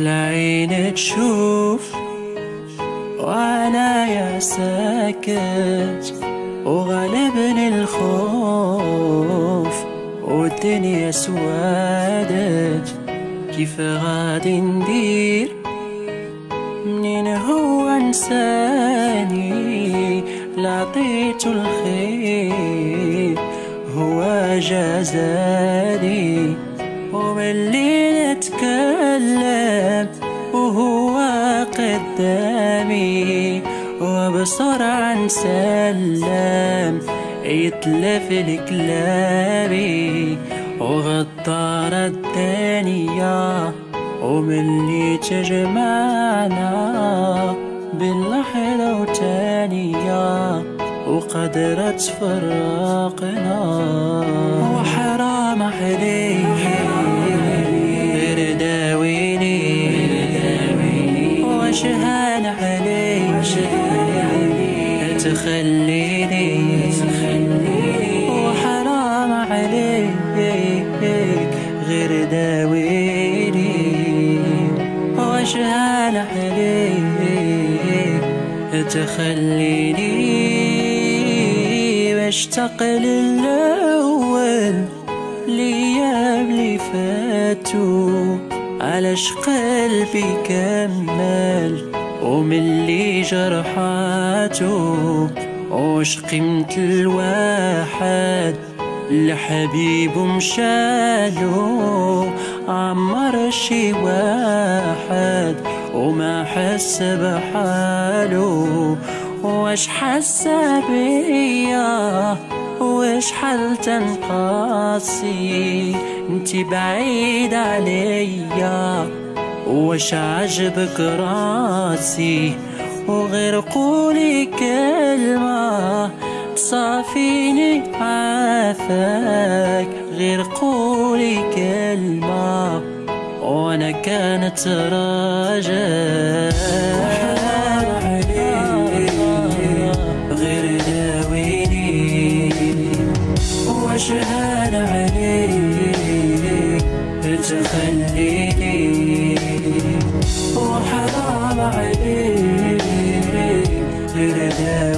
والعين تشوف وانا يا ساكت، وغلبني الخوف والدنيا سوادت. كيف غادي ندير؟ منين هو انساني لعطيته الخير هو جازاني، وملي نتكلم وهو قدامي وبسرعة نسلم يتلف الكلامي، وغدار الدنيا وملي تجمعنا باللحظة وتانية وقدرت تفرقنا. وحرام عليك غير داويني، وشهان عليك تخليني، وحرام عليك غير داويني، وشهان عليك تخليني. بشتاق للأول ليام اللي فاتوا، علاش قلبي كمل وملي جرحاتو. وش قيمة الواحد لحبيب مشالو، عمر شي واحد وما حس بحالو. واش حس بيا واش حل تنقاسي انتي بعيد عليا، واش عجبك راسي وغير قولي كلمة تصافيني عافاك، غير قولي كلمة وانا كانت راجع. غير داويني وشهان عليك تخليني، وحرام عليك غير داويني